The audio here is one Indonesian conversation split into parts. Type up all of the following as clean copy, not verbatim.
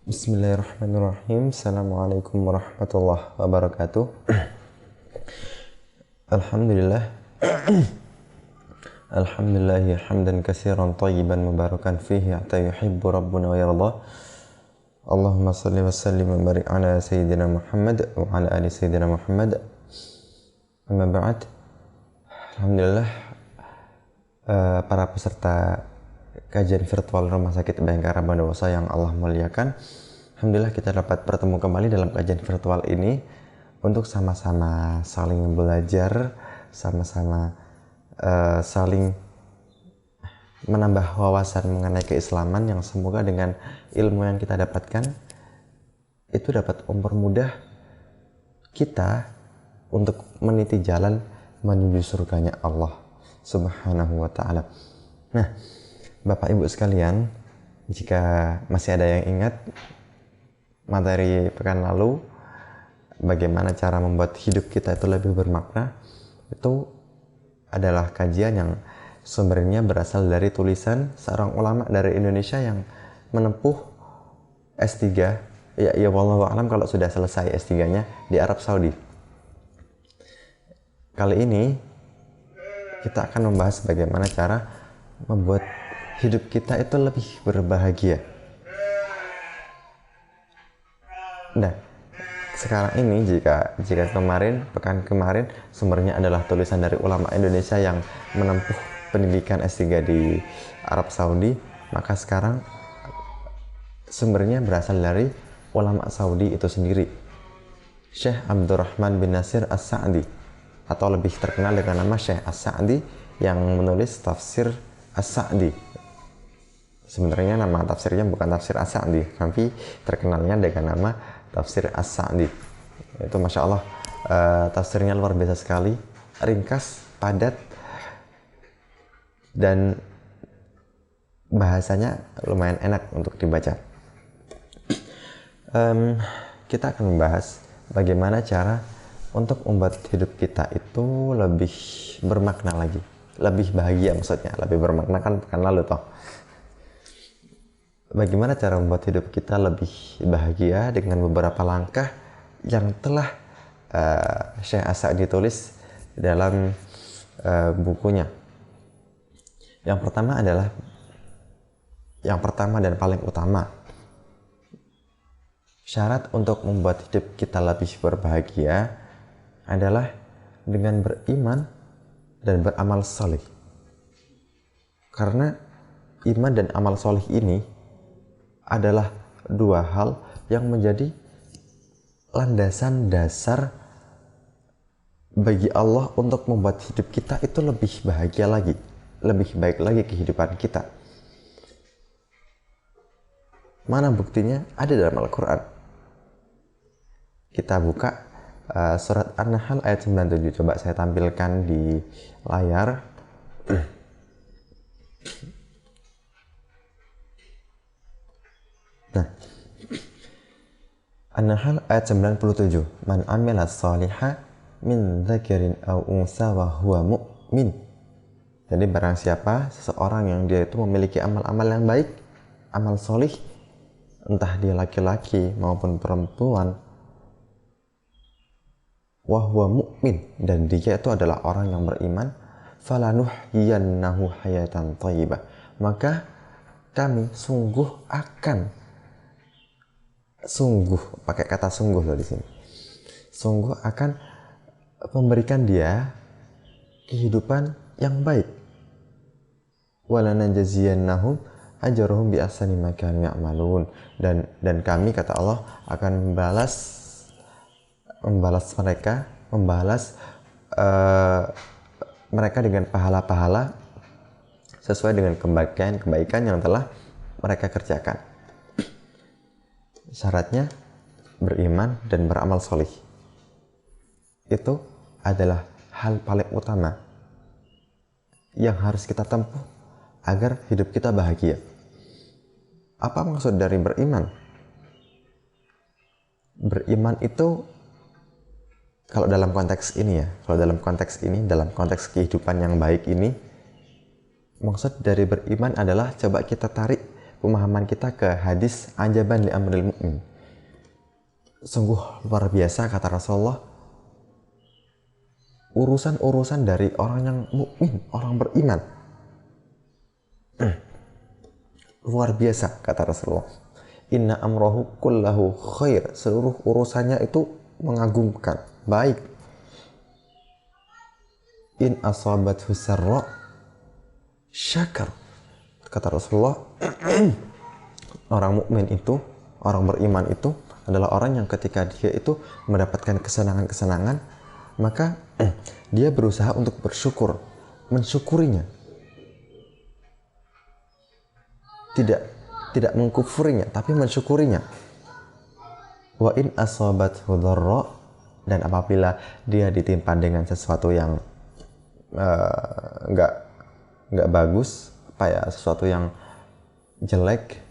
Bismillahirrahmanirrahim. Assalamualaikum warahmatullahi wabarakatuh. Alhamdulillah. Alhamdulillahi hamdan katsiran thayyiban mubarakan fihi hatta yuhibbu rabbuna wa yarda. Allahumma salli wa sallim wa barik ala sayyidina Muhammad wa ala ali sayyidina Muhammad. Amma ba'd. Alhamdulillah, para peserta kajian virtual Rumah Sakit Bayangkara Bondowoso yang Allah muliakan, alhamdulillah kita dapat bertemu kembali dalam kajian virtual ini untuk sama-sama saling belajar, sama-sama saling menambah wawasan mengenai keislaman yang semoga dengan ilmu yang kita dapatkan itu dapat mempermudah kita untuk meniti jalan menuju surganya Allah Subhanahu wa ta'ala. Nah, Bapak Ibu sekalian, jika masih ada yang ingat materi pekan lalu, bagaimana cara membuat hidup kita itu lebih bermakna, itu adalah kajian yang sumbernya berasal dari tulisan seorang ulama dari Indonesia yang menempuh S3, ya wallahu a'lam kalau sudah selesai S3-nya di Arab Saudi. Kali ini kita akan membahas bagaimana cara membuat hidup kita itu lebih berbahagia. Nah, sekarang ini jika pekan kemarin sumbernya adalah tulisan dari ulama Indonesia yang menempuh pendidikan S3 di Arab Saudi, maka sekarang sumbernya berasal dari ulama Saudi itu sendiri, Syekh Abdurrahman bin Nasir As-Sa'di, atau lebih terkenal dengan nama Syekh As-Sa'di, yang menulis tafsir As-Sa'di. Sebenarnya nama tafsirnya bukan tafsir As-Sa'di, tapi terkenalnya dengan nama tafsir As-Sa'di. Itu Masya Allah, tafsirnya luar biasa sekali, ringkas, padat, dan bahasanya lumayan enak untuk dibaca. Kita akan membahas bagaimana cara untuk membuat hidup kita itu lebih bermakna lagi, lebih bahagia, maksudnya lebih bermakna kan pekan lalu toh. Bagaimana cara membuat hidup kita lebih bahagia dengan beberapa langkah yang telah Syekh As-Sa'di tulis dalam bukunya. Yang pertama dan paling utama, syarat untuk membuat hidup kita lebih berbahagia adalah dengan beriman dan beramal soleh. Karena iman dan amal soleh ini adalah dua hal yang menjadi landasan dasar bagi Allah untuk membuat hidup kita itu lebih bahagia lagi, lebih baik lagi kehidupan kita. Mana buktinya? Ada dalam Al-Quran. Kita buka surat An-Nahl ayat 97. Coba saya tampilkan di layar. Nah, An-Nahl ayat 97. Man amila shaliha min dzakarin aw unsa wa huwa mu'min. Jadi barang siapa seseorang yang dia itu memiliki amal-amal yang baik, amal solih, entah dia laki-laki maupun perempuan, wa huwa mu'min, dan dia itu adalah orang yang beriman, falanuhyiyannahu hayatan thayyibah, maka kami pakai kata sungguh loh di sini. Sungguh akan memberikan dia kehidupan yang baik. Walanajziyannahum ajrahum bi ahsani ma kanu ya'malun, dan kami, kata Allah, akan membalas mereka dengan pahala-pahala sesuai dengan kebaikan yang telah mereka kerjakan. Syaratnya beriman dan beramal solih. Itu adalah hal paling utama yang harus kita tempuh agar hidup kita bahagia. Apa maksud dari beriman? Beriman itu, kalau dalam konteks ini dalam konteks kehidupan yang baik ini, maksud dari beriman adalah, coba kita tarik pemahaman kita ke hadis ajaban li amril mu'min. Sungguh luar biasa kata Rasulullah, urusan-urusan dari orang yang mukmin, orang beriman. Luar biasa kata Rasulullah. Inna amrohu kullahu khair. Seluruh urusannya itu mengagumkan, baik. In asabathu sarra syakar. Kata Rasulullah, orang mukmin itu, orang beriman itu adalah orang yang ketika dia itu mendapatkan kesenangan-kesenangan, maka dia berusaha untuk bersyukur, mensyukurinya. Tidak mengkufurinya, tapi mensyukurinya. Wa in asabathu dharra, dan apabila dia ditimpa dengan sesuatu yang nggak bagus, sesuatu yang jelek,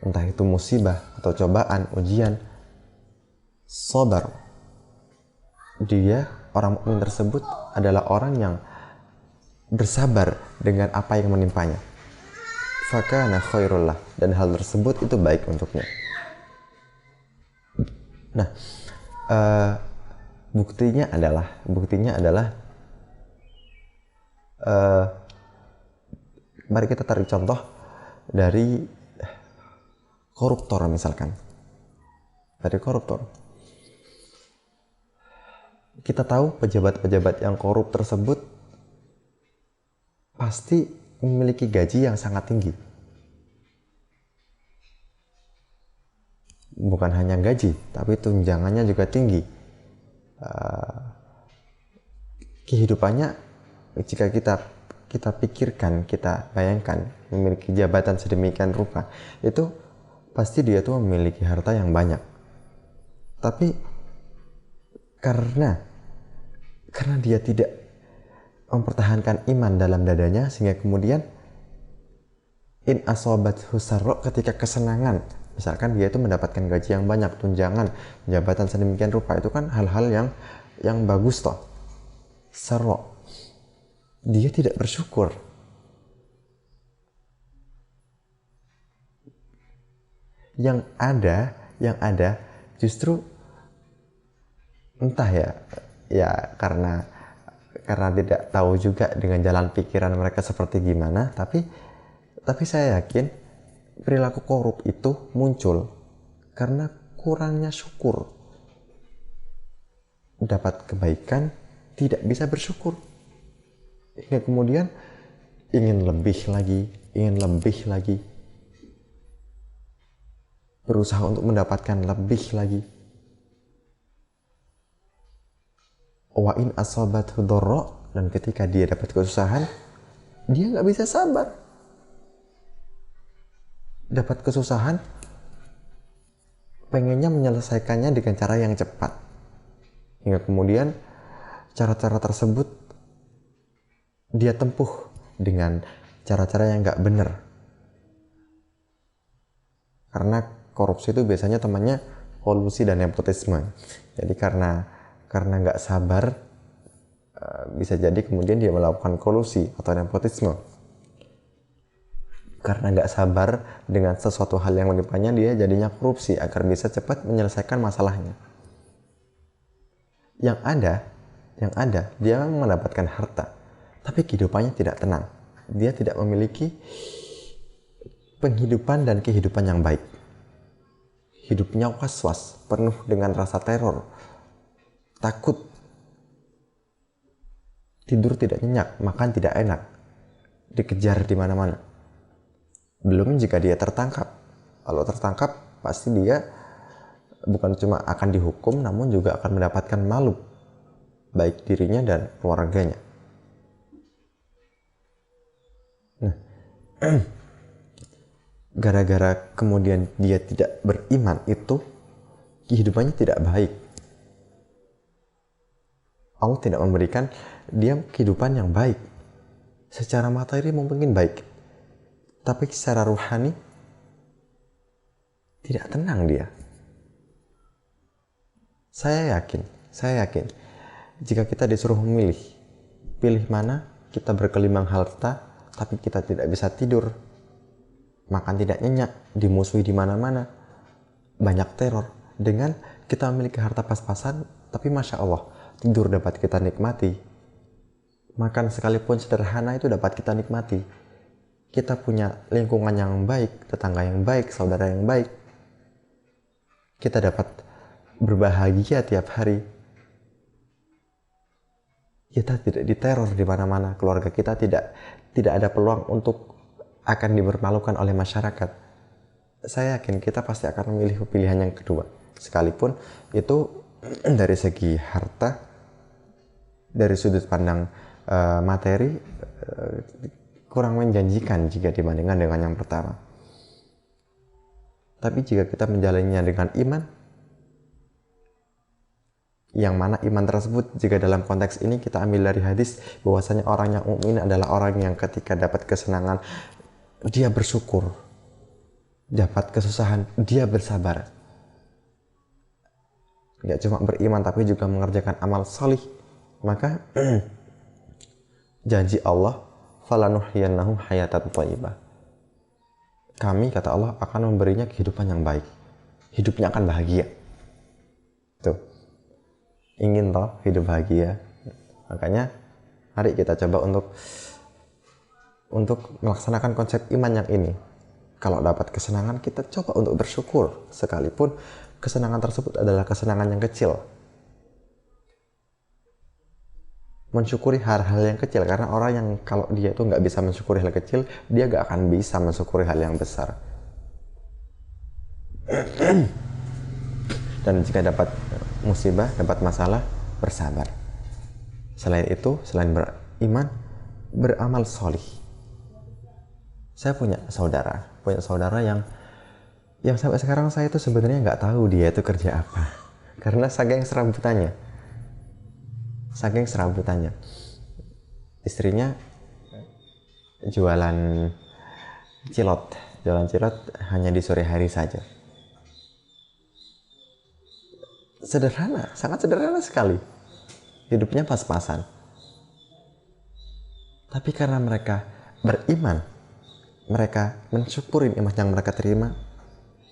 entah itu musibah atau cobaan, ujian, sabar. Dia, orang mukmin tersebut adalah orang yang bersabar dengan apa yang menimpanya. Fakana khairul lah, dan hal tersebut itu baik untuknya. Nah, buktinya adalah mari kita tarik contoh dari koruptor misalkan. Dari koruptor. Kita tahu pejabat-pejabat yang korup tersebut pasti memiliki gaji yang sangat tinggi. Bukan hanya gaji, tapi tunjangannya juga tinggi. Kehidupannya, jika kita pikirkan, kita bayangkan memiliki jabatan sedemikian rupa, itu pasti dia tuh memiliki harta yang banyak. Tapi karena dia tidak mempertahankan iman dalam dadanya, sehingga kemudian in asobathu sarra, ketika kesenangan, misalkan dia itu mendapatkan gaji yang banyak, tunjangan, jabatan sedemikian rupa, itu kan hal-hal yang bagus toh. Sarra, dia tidak bersyukur. Yang ada justru entah ya karena tidak tahu juga dengan jalan pikiran mereka seperti gimana, tapi saya yakin perilaku korup itu muncul karena kurangnya syukur. Dapat kebaikan, tidak bisa bersyukur, hingga kemudian ingin lebih lagi, berusaha untuk mendapatkan lebih lagi. Wa in asabathu dharra, dan ketika dia dapat kesusahan, dia nggak bisa sabar. Dapat kesusahan, pengennya menyelesaikannya dengan cara yang cepat, hingga kemudian cara-cara tersebut dia tempuh dengan cara-cara yang nggak benar. Karena korupsi itu biasanya temannya kolusi dan nepotisme. Jadi karena nggak sabar, bisa jadi kemudian dia melakukan kolusi atau nepotisme. Karena nggak sabar dengan sesuatu hal yang menimpanya, dia jadinya korupsi agar bisa cepat menyelesaikan masalahnya. Yang ada dia mendapatkan harta, tapi kehidupannya tidak tenang. Dia tidak memiliki penghidupan dan kehidupan yang baik. Hidupnya was-was, penuh dengan rasa teror, takut, tidur tidak nyenyak, makan tidak enak, dikejar di mana-mana. Belum jika dia tertangkap. Kalau tertangkap, pasti dia bukan cuma akan dihukum, namun juga akan mendapatkan malu, baik dirinya dan keluarganya. Nah, gara-gara kemudian dia tidak beriman, itu kehidupannya tidak baik. Allah tidak memberikan dia kehidupan yang baik. Secara materi mungkin baik, tapi secara ruhani tidak tenang dia. Saya yakin jika kita disuruh memilih, pilih mana, kita berkelimang harta tapi kita tidak bisa tidur, makan tidak nyenyak, dimusuhi di mana-mana, banyak teror. Dengan kita memiliki harta pas-pasan, tapi Masya Allah, tidur dapat kita nikmati, makan sekalipun sederhana itu dapat kita nikmati. Kita punya lingkungan yang baik, tetangga yang baik, saudara yang baik. Kita dapat berbahagia tiap hari. Kita tidak diteror di mana-mana. Keluarga kita tidak ada peluang untuk akan dipermalukan oleh masyarakat. Saya yakin kita pasti akan memilih pilihan yang kedua. Sekalipun itu dari segi harta, dari sudut pandang materi, kurang menjanjikan jika dibandingkan dengan yang pertama. Tapi jika kita menjalaninya dengan iman, yang mana iman tersebut jika dalam konteks ini kita ambil dari hadis bahwasanya orang yang mukmin adalah orang yang ketika dapat kesenangan dia bersyukur, dapat kesusahan dia bersabar. Gak cuma beriman tapi juga mengerjakan amal salih. Maka janji Allah, falanuhyiyannahu hayatan thayyibah. Kami, kata Allah, akan memberinya kehidupan yang baik. Hidupnya akan bahagia. Tuh. Ingin toh hidup bahagia. Makanya mari kita coba untuk melaksanakan konsep iman yang ini. Kalau dapat kesenangan, kita coba untuk bersyukur. Sekalipun kesenangan tersebut adalah kesenangan yang kecil. Mensyukuri hal-hal yang kecil, karena orang yang kalau dia itu nggak bisa mensyukuri hal kecil, dia nggak akan bisa mensyukuri hal yang besar. Dan jika dapat musibah, dapat masalah, bersabar. Selain itu, selain beriman, beramal solih. Saya punya saudara yang sampai sekarang saya itu sebenarnya nggak tahu dia itu kerja apa, karena saking serabutannya. Istrinya jualan cilok hanya di sore hari saja. Sederhana, sangat sederhana sekali. Hidupnya pas-pasan. Tapi karena mereka beriman, mereka mensyukuri nikmat yang mereka terima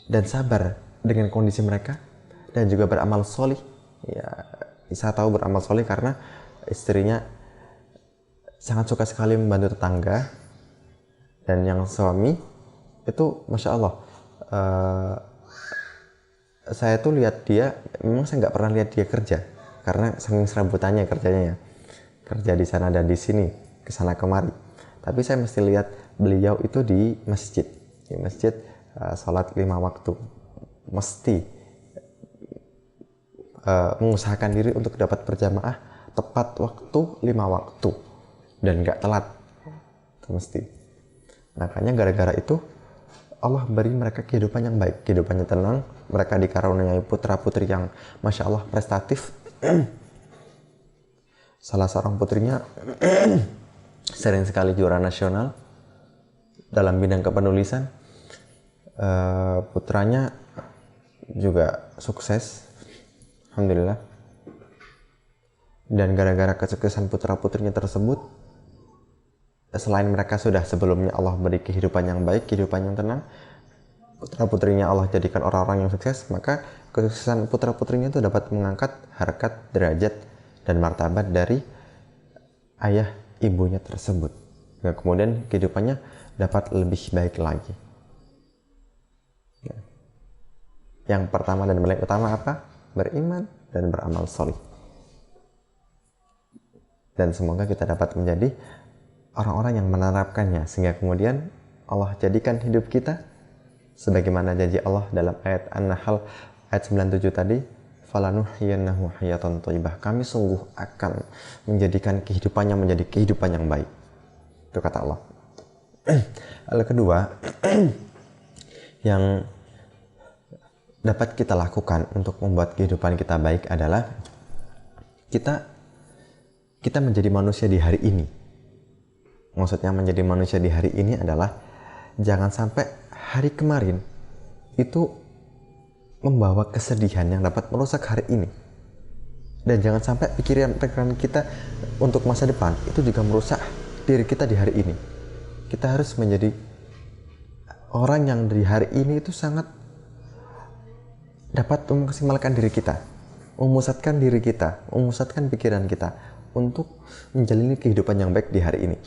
dan sabar dengan kondisi mereka, dan juga beramal solih. Ya, saya tahu beramal soleh karena istrinya sangat suka sekali membantu tetangga, dan yang suami itu Masya Allah, saya tuh lihat dia, memang saya nggak pernah lihat dia kerja karena saking serabutannya kerjanya, kerja di sana dan di sini, kesana kemari. Tapi saya mesti lihat beliau itu di masjid sholat 5 waktu, mesti mengusahakan diri untuk dapat berjamaah tepat waktu 5 waktu dan nggak telat, itu mesti. Makanya gara-gara itu Allah beri mereka kehidupan yang baik, kehidupannya tenang. Mereka dikaruniai putra putri yang Masya Allah prestatif. Salah seorang putrinya sering sekali juara nasional dalam bidang kepenulisan. Putranya juga sukses, alhamdulillah. Dan gara-gara kesuksesan putra-putrinya tersebut, selain mereka sudah sebelumnya Allah beri kehidupan yang baik, kehidupan yang tenang, putra-putrinya Allah jadikan orang-orang yang sukses, maka kesuksesan putra-putrinya itu dapat mengangkat harkat, derajat, dan martabat dari ayah ibunya tersebut. Dan kemudian kehidupannya dapat lebih baik lagi. Yang pertama dan paling utama apa? Beriman dan beramal solih. Dan semoga kita dapat menjadi orang-orang yang menerapkannya, sehingga kemudian Allah jadikan hidup kita sebagaimana janji Allah dalam ayat An-Nahl ayat 97 tadi, falanuhyiyannahu hayatan thayyibah. Kami sungguh akan menjadikan kehidupannya menjadi kehidupan yang baik. Itu kata Allah. Hal kedua yang dapat kita lakukan untuk membuat kehidupan kita baik adalah kita menjadi manusia di hari ini. Maksudnya menjadi manusia di hari ini adalah jangan sampai hari kemarin itu membawa kesedihan yang dapat merusak hari ini. Dan jangan sampai pikiran kita untuk masa depan itu juga merusak diri kita di hari ini. Kita harus menjadi orang yang di hari ini itu sangat dapat memaksimalkan diri kita, memusatkan diri kita, memusatkan pikiran kita untuk menjalani kehidupan yang baik di hari ini.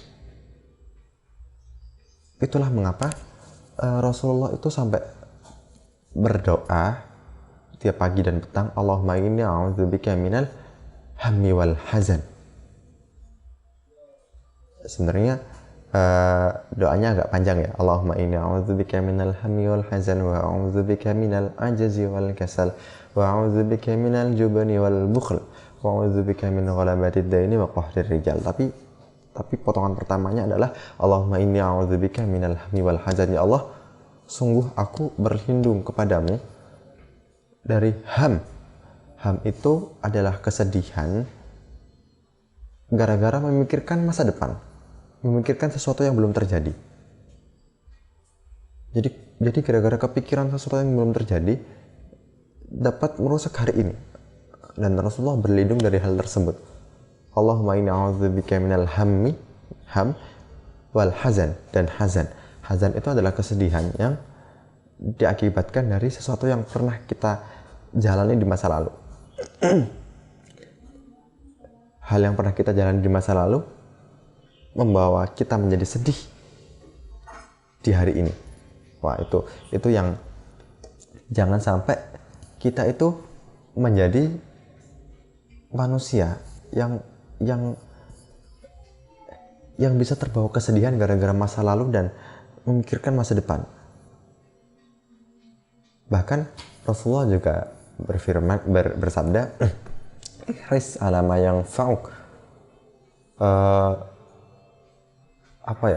Itulah mengapa Rasulullah itu sampai berdoa tiap pagi dan petang, Allahumma inni a'udzubika minal hammi wal hazan. Sebenarnya doanya agak panjang ya. Allahumma inni a'udzubika minal hammi wal hazan wa a'udzubika minal ajzi wal kasal wa a'udzubika minal jubni wal bukhl wa a'udzubika min ghalabatid daini wa qahrir rijal. Tapi potongan pertamanya adalah Allahumma inni a'udzubika minal hammi wal hazan. Ya Allah, sungguh aku berlindung kepadamu dari ham. Ham itu adalah kesedihan gara-gara memikirkan masa depan, memikirkan sesuatu yang belum terjadi. Jadi gara-gara kepikiran sesuatu yang belum terjadi dapat merusak hari ini. Dan Rasulullah berlindung dari hal tersebut. Allahumma inni a'udzubika minal hammi, ham wal hazan, dan hazan. Hazan itu adalah kesedihan yang diakibatkan dari sesuatu yang pernah kita jalani di masa lalu. Hal yang pernah kita jalani di masa lalu membawa kita menjadi sedih di hari ini. Wah, itu yang jangan sampai kita itu menjadi manusia yang bisa terbawa kesedihan gara-gara masa lalu dan memikirkan masa depan. Bahkan Rasulullah juga bersabda, ihris ala ma yanfa'uk,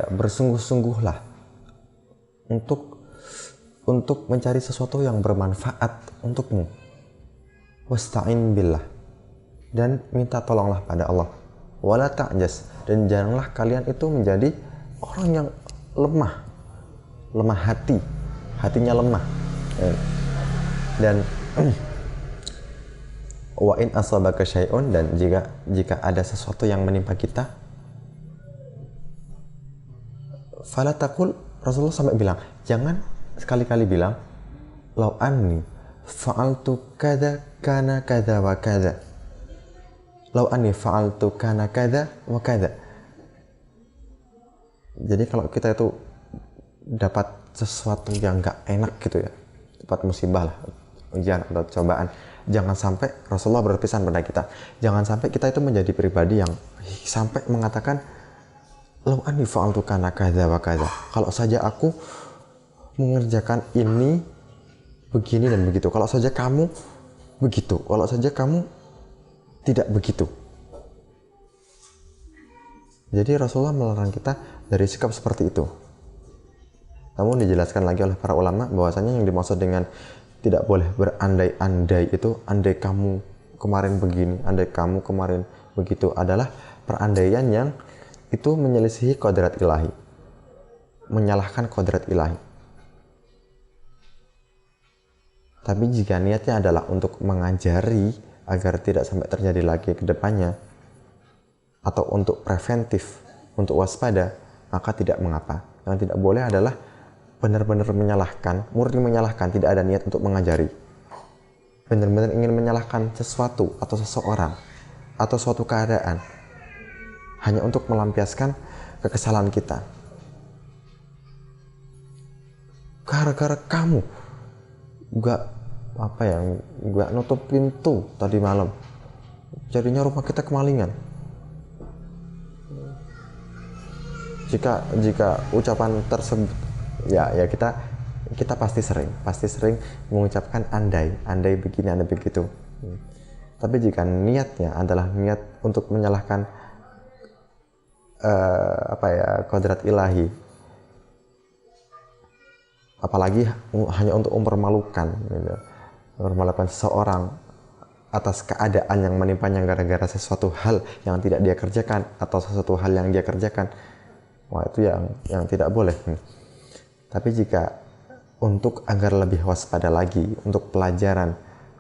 bersungguh-sungguhlah untuk mencari sesuatu yang bermanfaat untukmu. Wasta'in billah, dan minta tolonglah pada Allah. Wala ta'jas, dan janganlah kalian itu menjadi orang yang lemah hati, hatinya lemah. Dan wa in asabaka syai'un, dan jika ada sesuatu yang menimpa kita, fala taqul, Rasulullah sampai bilang, jangan sekali-kali bilang lau anni fa'altu kadza kana kadza wa kadza, lau anni fa'altu kana kadza wa kadza. Jadi kalau kita itu dapat sesuatu yang gak enak gitu ya, dapat musibah lah, ujian atau cobaan, jangan sampai, Rasulullah berpesan pada kita, jangan sampai kita itu menjadi pribadi yang sampai mengatakan lau anni fa'altu kana kadza wa kadza, kalau saja aku mengerjakan ini begini dan begitu, kalau saja kamu begitu, kalau saja kamu tidak begitu. Jadi Rasulullah melarang kita dari sikap seperti itu. Namun dijelaskan lagi oleh para ulama bahwasanya yang dimaksud dengan tidak boleh berandai-andai itu, andai kamu kemarin begini, andai kamu kemarin begitu, adalah perandaian yang itu menyelisihi kodrat ilahi, menyalahkan kodrat ilahi. Tapi jika niatnya adalah untuk mengajari agar tidak sampai terjadi lagi ke depannya, atau untuk preventif, untuk waspada, maka tidak mengapa. Yang tidak boleh adalah benar-benar menyalahkan, murni menyalahkan, tidak ada niat untuk mengajari. Benar-benar ingin menyalahkan sesuatu atau seseorang atau suatu keadaan hanya untuk melampiaskan kekesalan kita. Gara-gara kamu nggak nutup pintu tadi malam, jadinya rumah kita kemalingan. Jika ucapan tersebut ya kita pasti sering mengucapkan andai begini, andai begitu. Tapi jika niatnya adalah niat untuk menyalahkan kodrat ilahi, apalagi hanya untuk mempermalukan seseorang atas keadaan yang menimpanya gara-gara sesuatu hal yang tidak dia kerjakan atau sesuatu hal yang dia kerjakan, wah itu yang tidak boleh. Tapi jika untuk agar lebih waspada lagi, untuk pelajaran,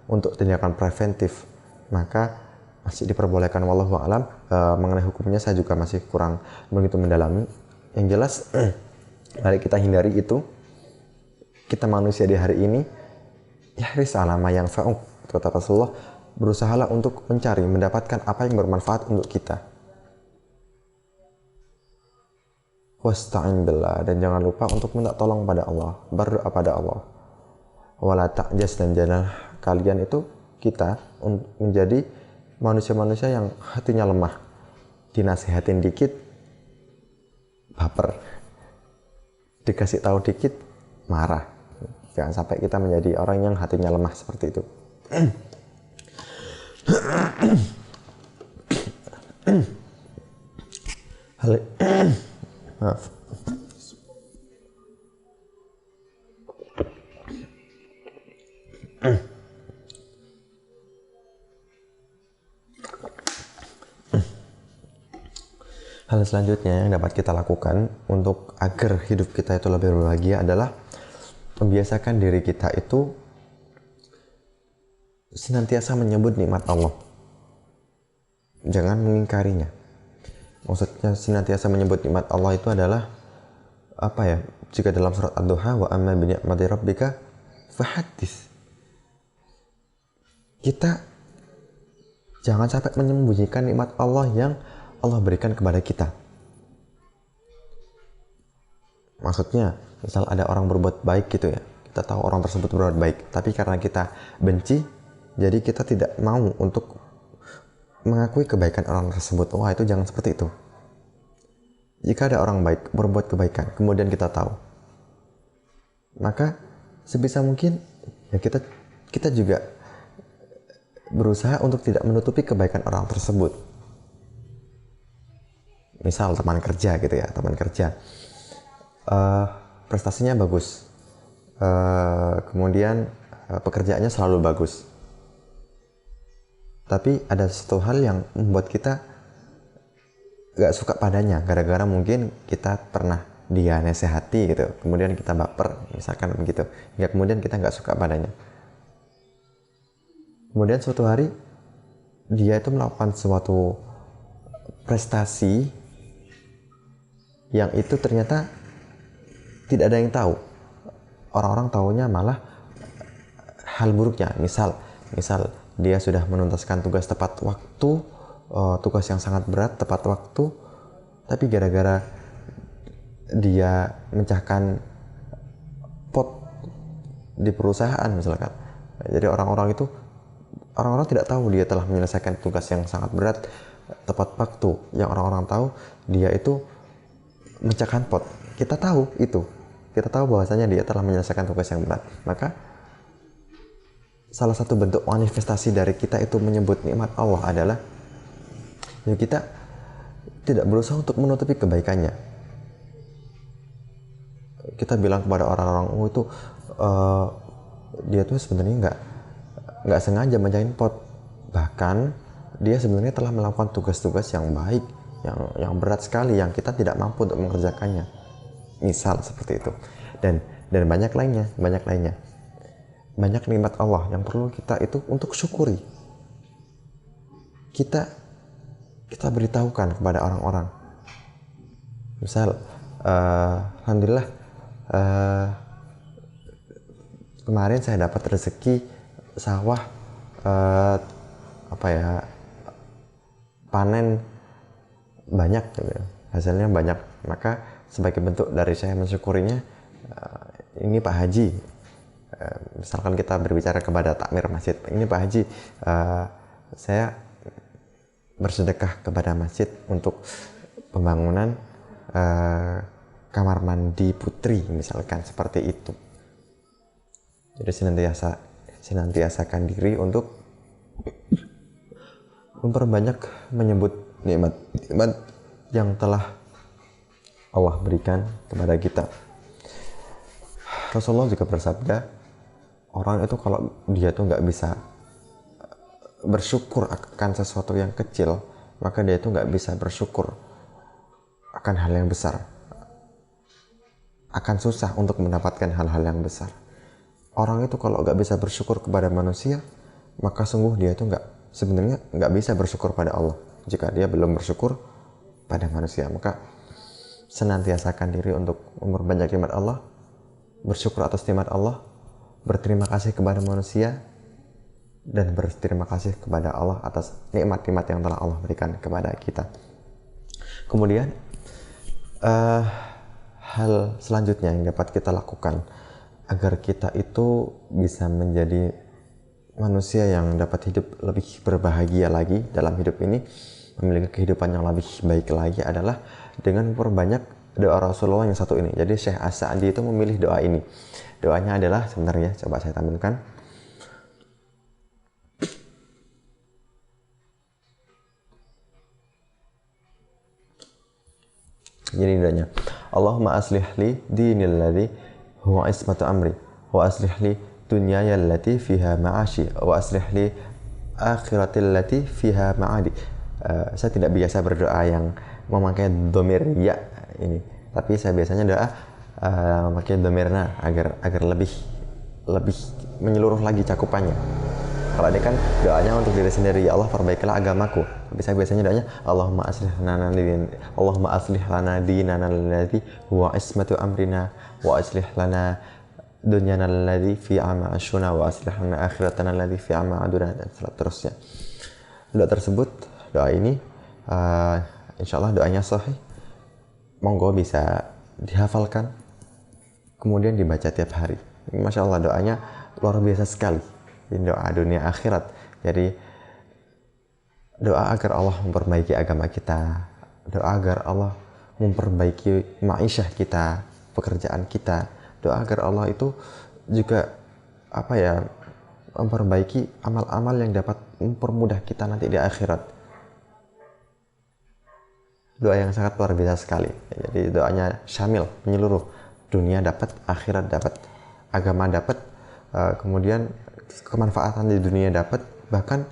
untuk tindakan preventif, maka masih diperbolehkan. Wallahu a'lam. Mengenai hukumnya saya juga masih kurang begitu mendalami. Yang jelas mari kita hindari itu, kita manusia di hari ini, ihris ala ma yanfa'uk, kata Rasulullah, berusahalah untuk mencari, mendapatkan apa yang bermanfaat untuk kita. Wasta'in billah, dan jangan lupa untuk minta tolong pada Allah, berdoa pada Allah. Wala ta'jas, dan jangan kalian itu, kita, menjadi manusia-manusia yang hatinya lemah. Dinasihatin dikit, baper. Dikasih tahu dikit, marah. Jangan sampai kita menjadi orang yang hatinya lemah seperti itu. Maaf. Hal selanjutnya yang dapat kita lakukan untuk agar hidup kita itu lebih berbahagia adalah membiasakan diri kita itu senantiasa menyebut nikmat Allah. Jangan mengingkarinya. Maksudnya senantiasa menyebut nikmat Allah itu adalah apa ya? Jika dalam surat Ad-Duha, wa amma bi ni'mati rabbika fahaddits. Kita jangan sampai menyembunyikan nikmat Allah yang Allah berikan kepada kita. Maksudnya, misal ada orang berbuat baik gitu ya, kita tahu orang tersebut berbuat baik, tapi karena kita benci, jadi kita tidak mau untuk mengakui kebaikan orang tersebut. Wah, itu jangan seperti itu. Jika ada orang baik berbuat kebaikan, kemudian kita tahu, maka sebisa mungkin ya kita juga berusaha untuk tidak menutupi kebaikan orang tersebut. Misal teman kerja gitu ya, teman kerja prestasinya bagus, kemudian pekerjaannya selalu bagus, tapi ada satu hal yang membuat kita gak suka padanya, gara-gara mungkin kita pernah dia nasihati gitu, kemudian kita baper misalkan begitu, hingga kemudian kita gak suka padanya. Kemudian suatu hari dia itu melakukan suatu prestasi yang itu ternyata tidak ada yang tahu. Orang-orang tahunya malah hal buruknya. Misal dia sudah menuntaskan tugas tepat waktu, tugas yang sangat berat tepat waktu, tapi gara-gara dia memecahkan pot di perusahaan misalkan. Jadi orang-orang tidak tahu dia telah menyelesaikan tugas yang sangat berat tepat waktu. Yang orang-orang tahu dia itu memecahkan pot. Kita tahu itu. Kita tahu bahwasanya dia telah menyelesaikan tugas yang berat. Maka salah satu bentuk manifestasi dari kita itu menyebut nikmat Allah adalah ya kita tidak berusaha untuk menutupi kebaikannya. Kita bilang kepada orang-orang, oh itu dia tuh sebenarnya nggak sengaja mecahin pot. Bahkan dia sebenarnya telah melakukan tugas-tugas yang baik, yang berat sekali, yang kita tidak mampu untuk mengerjakannya. Misal seperti itu. Dan banyak lainnya. Banyak nikmat Allah yang perlu kita itu untuk syukuri. Kita beritahukan kepada orang-orang. Misal, alhamdulillah kemarin saya dapat rezeki sawah panen banyak gitu. Hasilnya banyak, maka sebagai bentuk dari saya mensyukurinya, ini Pak Haji, misalkan kita berbicara kepada takmir masjid, ini Pak Haji, saya bersedekah kepada masjid untuk pembangunan kamar mandi putri, misalkan seperti itu. Jadi senantiasakan diri untuk memperbanyak menyebut nikmat yang telah Allah berikan kepada kita. Rasulullah juga bersabda, orang itu kalau dia tuh nggak bisa bersyukur akan sesuatu yang kecil, maka dia itu nggak bisa bersyukur akan hal yang besar. Akan susah untuk mendapatkan hal-hal yang besar. Orang itu kalau nggak bisa bersyukur kepada manusia, maka sungguh dia itu sebenarnya nggak bisa bersyukur pada Allah. Jika dia belum bersyukur pada manusia, maka senantiasakan diri untuk memperbanyak nikmat Allah bersyukur atas nikmat Allah, berterima kasih kepada manusia, dan berterima kasih kepada Allah atas nikmat-nikmat yang telah Allah berikan kepada kita. Kemudian hal selanjutnya yang dapat kita lakukan agar kita itu bisa menjadi manusia yang dapat hidup lebih berbahagia lagi dalam hidup ini, memiliki kehidupan yang lebih baik lagi, adalah dengan memperbanyak doa Rasulullah yang satu ini. Jadi Syekh As-Sa'di itu memilih doa ini. Doanya adalah, sebentar ya, coba saya tampilkan. Jadi doanya, Allahumma aslih li dinil ladzi huwa ismatu amri wa aslih li dunyaya allati fiha ma'ashi wa aslih li akhiratil lati fiha ma'adi. Saya tidak biasa berdoa yang memakai dhamir ya ini, tapi saya biasanya doa memakai dhamirna agar lebih menyeluruh lagi cakupannya. Kalau ini kan doanya untuk diri sendiri, ya Allah perbaikilah agamaku. Tapi saya biasanya doanya Allahumma aslih lana dinana alladzi huwa ismatu amrina wa aslih lana dunyana alladzi fi ama'ashuna wa aslih lana akhiratana alladzi fi ama'aduna, dan seterusnya. Doa ini insyaallah doanya sahih. Monggo bisa dihafalkan kemudian dibaca tiap hari. Masya Allah, doanya luar biasa sekali. Doa dunia akhirat. Jadi doa agar Allah memperbaiki agama kita, doa agar Allah memperbaiki ma'isyah kita, pekerjaan kita, doa agar Allah itu juga memperbaiki amal-amal yang dapat mempermudah kita nanti di akhirat. Doa yang sangat luar biasa sekali. Jadi doanya syamil, menyeluruh. Dunia dapat, akhirat dapat, agama dapat, kemudian kemanfaatan di dunia dapat, bahkan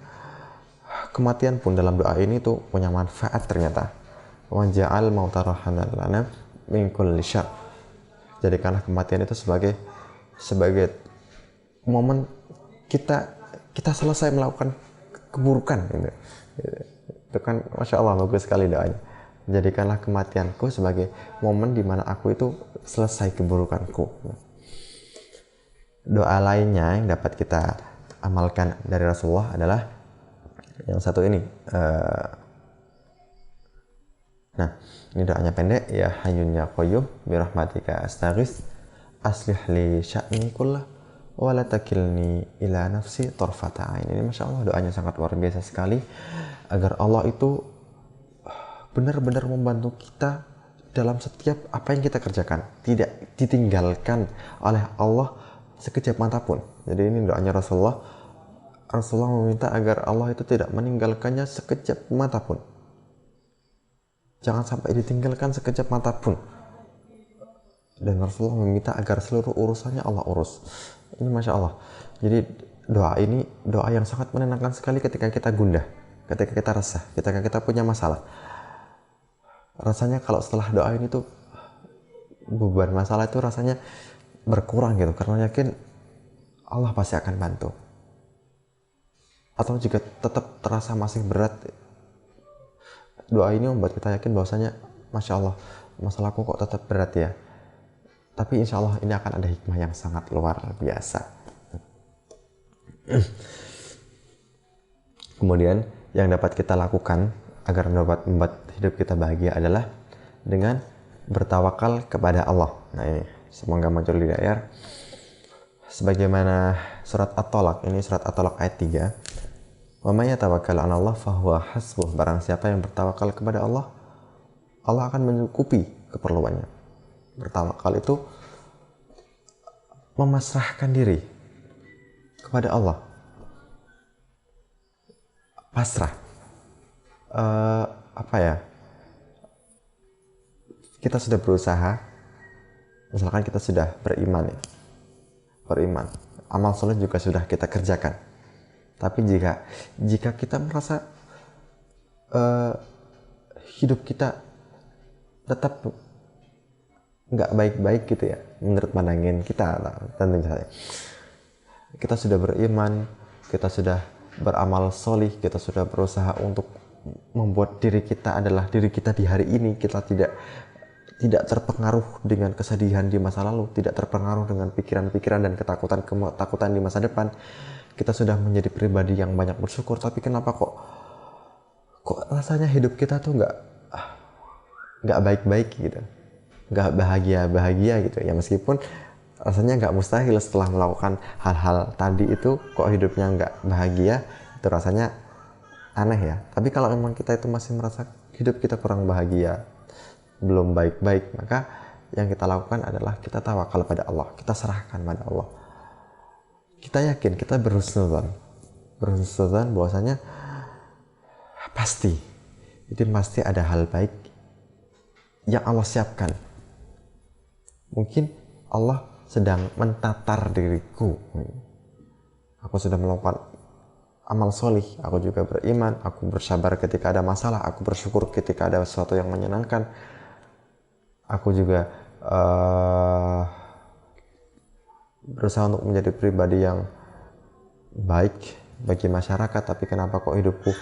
kematian pun dalam doa ini tuh punya manfaat ternyata. Wa ja'al mauta rahatan lana min kulli syarr. Jadikanlah kematian itu sebagai momen kita selesai melakukan keburukan gitu. Itu kan Masya Allah bagus sekali doanya. Jadikanlah kematianku sebagai momen di mana aku itu selesai keburukanku. Doa lainnya yang dapat kita amalkan dari Rasulullah adalah yang satu ini. Nah, ini doanya pendek, ya hayyun ya qayyum bi rahmatika astaghits aslih li sya'ni kullah wa la takilni ila nafsi tarfata ain. Ini Masya Allah doanya sangat luar biasa sekali, agar Allah itu benar-benar membantu kita dalam setiap apa yang kita kerjakan, tidak ditinggalkan oleh Allah sekejap mata pun. Jadi ini doanya Rasulullah meminta agar Allah itu tidak meninggalkannya sekejap mata pun. Jangan sampai ditinggalkan sekejap mata pun. Dan Rasulullah meminta agar seluruh urusannya Allah urus. Ini Masya Allah. Jadi doa ini doa yang sangat menenangkan sekali ketika kita gundah, ketika kita resah, ketika kita punya masalah. Rasanya kalau setelah doa ini tuh beban masalah itu rasanya berkurang gitu, karena yakin Allah pasti akan bantu. Atau jika tetap terasa masih berat, doa ini membuat kita yakin bahwasanya Masya Allah, masalahku kok tetap berat ya, tapi insya Allah ini akan ada hikmah yang sangat luar biasa. Kemudian yang dapat kita lakukan agar dapat membuat hidup kita bahagia adalah dengan bertawakal kepada Allah. Nah ini semoga muncul di layar. Sebagaimana surat At-Tolak, ini surat At-Tolak ayat 3. Wa may yatawakkal 'ala Allah fahuwa hasbuh. Barang siapa yang bertawakal kepada Allah, Allah akan mencukupi keperluannya. Bertawakal itu memasrahkan diri kepada Allah. Pasrah. Kita sudah berusaha, misalkan kita sudah beriman, amal soleh juga sudah kita kerjakan, tapi jika kita merasa hidup kita tetap nggak baik-baik gitu ya, menurut pandangan kita, tentu saja kita sudah beriman, kita sudah beramal solih, kita sudah berusaha untuk membuat diri kita adalah diri kita di hari ini, kita tidak tidak terpengaruh dengan kesedihan di masa lalu, tidak terpengaruh dengan pikiran-pikiran dan ketakutan di masa depan. Kita sudah menjadi pribadi yang banyak bersyukur, tapi kenapa kok rasanya hidup kita tuh nggak baik-baik gitu, nggak bahagia gitu ya. Meskipun rasanya nggak mustahil setelah melakukan hal-hal tadi itu kok hidupnya nggak bahagia, itu rasanya aneh ya. Tapi kalau memang kita itu masih merasa hidup kita kurang bahagia, belum baik-baik, maka yang kita lakukan adalah kita tawakal pada Allah, kita serahkan pada Allah. Kita yakin, kita berhusnudzon bahwasanya pasti ada hal baik yang Allah siapkan. Mungkin Allah sedang mentatar diriku. Aku sudah melakukan amal solih, aku juga beriman, aku bersabar ketika ada masalah, aku bersyukur ketika ada sesuatu yang menyenangkan. Aku juga berusaha untuk menjadi pribadi yang baik bagi masyarakat, tapi kenapa kok hidupku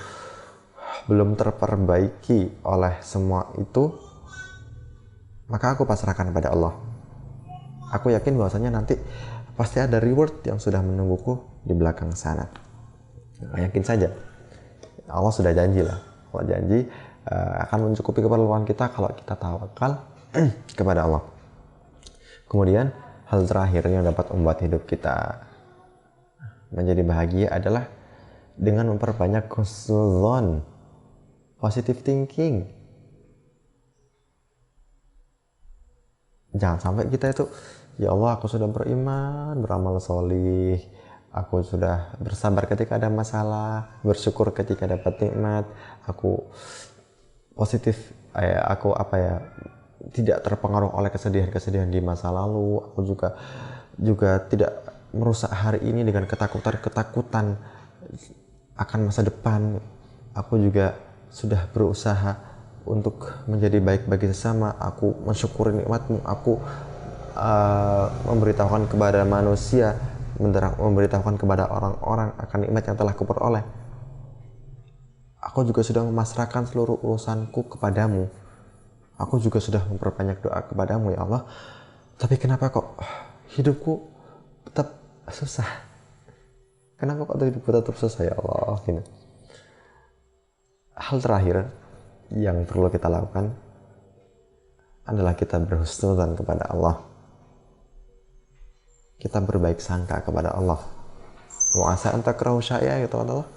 belum terperbaiki oleh semua itu? Maka aku pasrahkan pada Allah. Aku yakin bahwasanya nanti pasti ada reward yang sudah menungguku di belakang sana. Yakin saja, Allah sudah janji lah. Allah janji akan mencukupi keperluan kita kalau kita tawakal kepada Allah. Kemudian hal terakhir yang dapat membuat hidup kita menjadi bahagia adalah dengan memperbanyak husnudzon, positive thinking. Jangan sampai kita itu, ya Allah aku sudah beriman, beramal solih, aku sudah bersabar ketika ada masalah, bersyukur ketika dapat nikmat, aku positif, aku tidak terpengaruh oleh kesedihan di masa lalu, aku juga tidak merusak hari ini dengan ketakutan akan masa depan. Aku juga sudah berusaha untuk menjadi baik bagi sesama, aku mensyukuri nikmatmu, aku memberitahukan kepada manusia, memberitahukan kepada orang-orang akan nikmat yang telah kuperoleh. Aku juga sudah memasrahkan seluruh urusanku kepadamu, aku juga sudah memperbanyak doa kepadamu ya Allah. Tapi kenapa kok hidupku tetap susah? Kenapa kok hidupku tetap susah ya Allah? Gini. Hal terakhir yang perlu kita lakukan adalah kita berhusnudzon kepada Allah. Kita berbaik sangka kepada Allah. Wa asa an takrahu syai'a, kata Allah.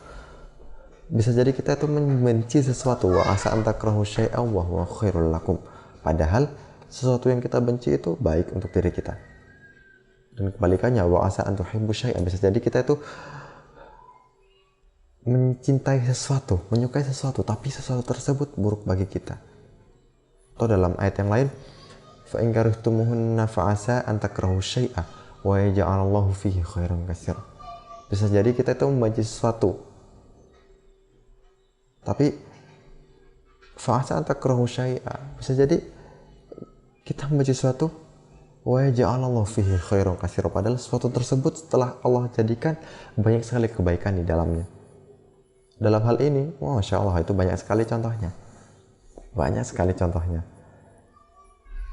Bisa jadi kita itu membenci sesuatu, wa asa an takrahu syai'a wa huwa khairul lakum. Padahal sesuatu yang kita benci itu baik untuk diri kita. Dan kebalikannya, wa asa an tuhibbu syai'a, bisa jadi kita itu mencintai sesuatu, menyukai sesuatu, tapi sesuatu tersebut buruk bagi kita. Atau dalam ayat yang lain, fa in karihtumuhunna fa asa an takrahu syai'a wa yaj'alallahu fihi khairan katsira. Bisa jadi kita itu membenci sesuatu, tapi fa asa an takrahu syai'a, bisa jadi kita membenci sesuatu wa yaj'alallahu fihi khairan katsira, padahal sesuatu tersebut setelah Allah jadikan banyak sekali kebaikan di dalamnya. Dalam hal ini, Masya Allah, itu banyak sekali contohnya. Banyak sekali contohnya.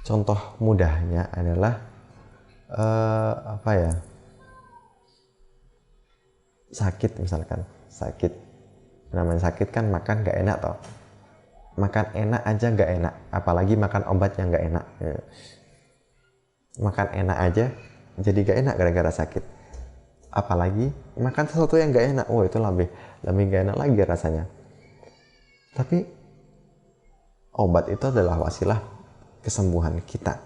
Contoh mudahnya adalah sakit misalkan. Sakit. Namanya sakit kan makan gak enak toh. Makan enak aja gak enak, apalagi makan obat yang gak enak. Makan enak aja jadi gak enak gara-gara sakit. Apalagi makan sesuatu yang gak enak, itu lebih gak enak lagi rasanya. Tapi obat itu adalah wasilah kesembuhan kita.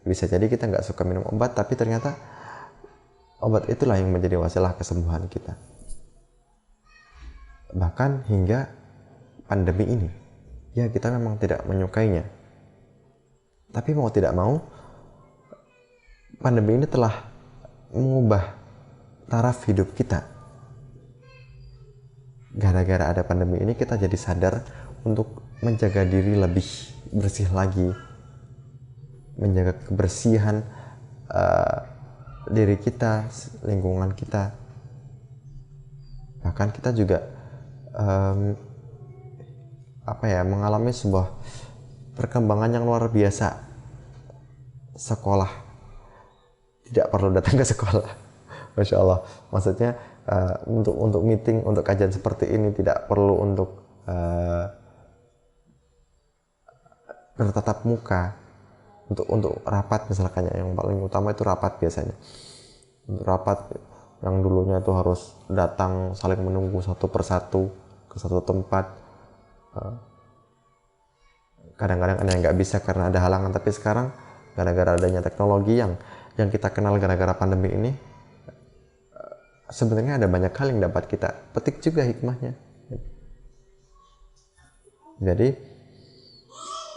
Bisa jadi kita gak suka minum obat, tapi ternyata obat itulah yang menjadi wasilah kesembuhan kita. Bahkan hingga pandemi ini, ya kita memang tidak menyukainya, tapi mau tidak mau pandemi ini telah mengubah taraf hidup kita. Gara-gara ada pandemi ini kita jadi sadar untuk menjaga diri lebih bersih lagi, menjaga kebersihan diri kita, lingkungan kita. Bahkan kita juga mengalami sebuah perkembangan yang luar biasa sekolah tidak perlu datang ke sekolah. Masya Allah. Maksudnya untuk meeting, untuk kajian seperti ini tidak perlu untuk bertatap muka. Untuk rapat misalkan, yang paling utama itu rapat biasanya. Untuk rapat yang dulunya itu harus datang saling menunggu satu persatu ke satu tempat. Kadang-kadang ada yang nggak bisa karena ada halangan, tapi sekarang gara-gara adanya teknologi yang kita kenal gara-gara pandemi ini, sebenarnya ada banyak hal yang dapat kita petik juga hikmahnya. Jadi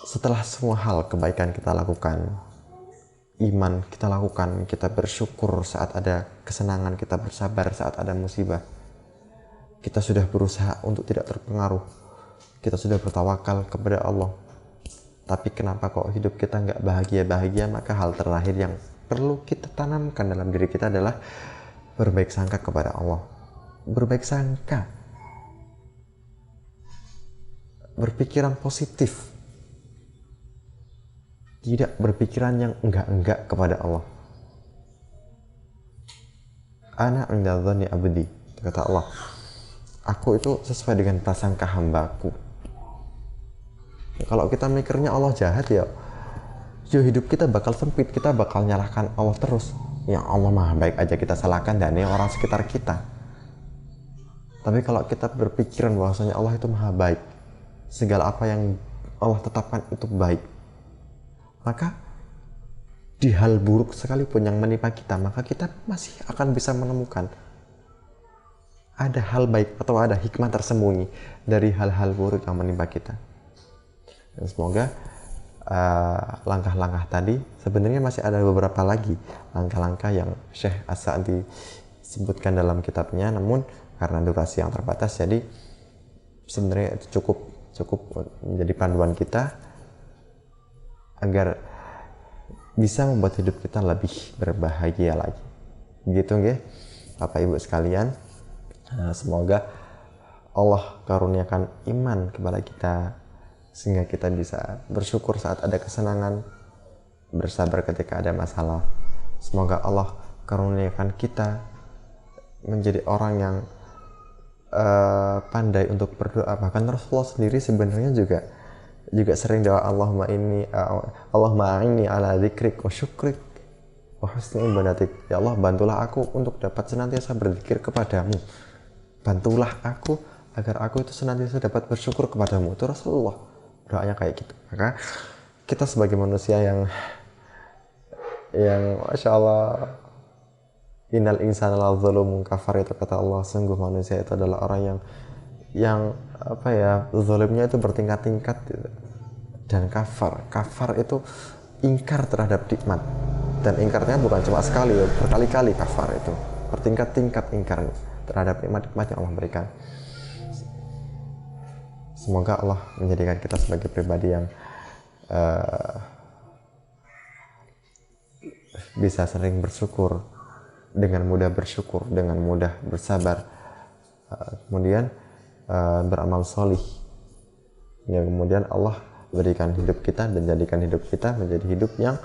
setelah semua hal kebaikan kita lakukan, iman kita lakukan, kita bersyukur saat ada kesenangan, kita bersabar saat ada musibah, kita sudah berusaha untuk tidak terpengaruh, kita sudah bertawakal kepada Allah, tapi kenapa kok hidup kita nggak bahagia-bahagia? Maka hal terakhir yang perlu kita tanamkan dalam diri kita adalah berbaik sangka kepada Allah. Berbaik sangka, berpikiran positif, tidak berpikiran yang enggak-enggak kepada Allah. Ana inda dzanni abdi, kata Allah, aku itu sesuai dengan prasangka hambaku. Kalau kita mikirnya Allah jahat, ya hidup kita bakal sempit, kita bakal nyalahkan Allah terus. Yang Allah maha baik aja kita salahkan, dan ini orang sekitar kita. Tapi kalau kita berpikiran bahwasanya Allah itu maha baik, segala apa yang Allah tetapkan itu baik, maka di hal buruk sekalipun yang menimpa kita, maka kita masih akan bisa menemukan ada hal baik atau ada hikmah tersembunyi dari hal-hal buruk yang menimpa kita. Dan semoga langkah-langkah tadi, sebenarnya masih ada beberapa lagi langkah-langkah yang Syekh As-Sa'di sebutkan dalam kitabnya, namun karena durasi yang terbatas, jadi sebenarnya itu cukup menjadi panduan kita agar bisa membuat hidup kita lebih berbahagia lagi. Begitu nggih, Bapak Ibu sekalian. Semoga Allah karuniakan iman kepada kita sehingga kita bisa bersyukur saat ada kesenangan, bersabar ketika ada masalah. Semoga Allah karuniakan kita menjadi orang yang pandai untuk berdoa. Bahkan Rasulullah sendiri sebenarnya juga sering doa, Allahumma inni ala dzikrik wa syukrik wa husni ibadatik. Ya Allah, bantulah aku untuk dapat senantiasa berzikir kepadamu. Bantulah aku agar aku itu senantiasa dapat bersyukur kepadamu. Itu Rasulullah doanya kayak gitu. Maka kita sebagai manusia yang Masya Allah, innal insana la zalumun kafar, itu kata Allah, sungguh manusia itu adalah orang yang zalimnya itu bertingkat-tingkat gitu. Dan kafar itu ingkar terhadap nikmat, dan ingkarnya bukan cuma sekali, berkali-kali. Kafar itu bertingkat-tingkat ingkar terhadap nikmat-nikmat yang Allah berikan. Semoga Allah menjadikan kita sebagai pribadi yang bisa sering bersyukur, dengan mudah bersyukur, dengan mudah bersabar, kemudian beramal solih, yang kemudian Allah berikan hidup kita dan jadikan hidup kita menjadi hidup yang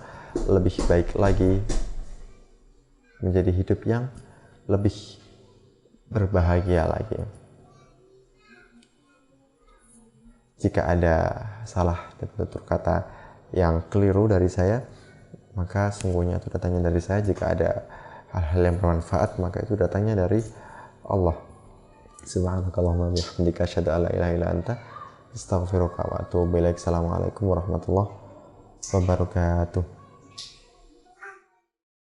lebih baik lagi, menjadi hidup yang lebih berbahagia lagi. Jika ada salah dan tutur kata yang keliru dari saya, maka sungguhnya itu datangnya dari saya. Jika ada hal-hal yang bermanfaat, maka itu datangnya dari Allah. Subhanakallahumma bihamdika asyhadu an la ilaha illa anta astaghfiruka wa atubu ilaik. Assalamualaikum warahmatullahi wabarakatuh.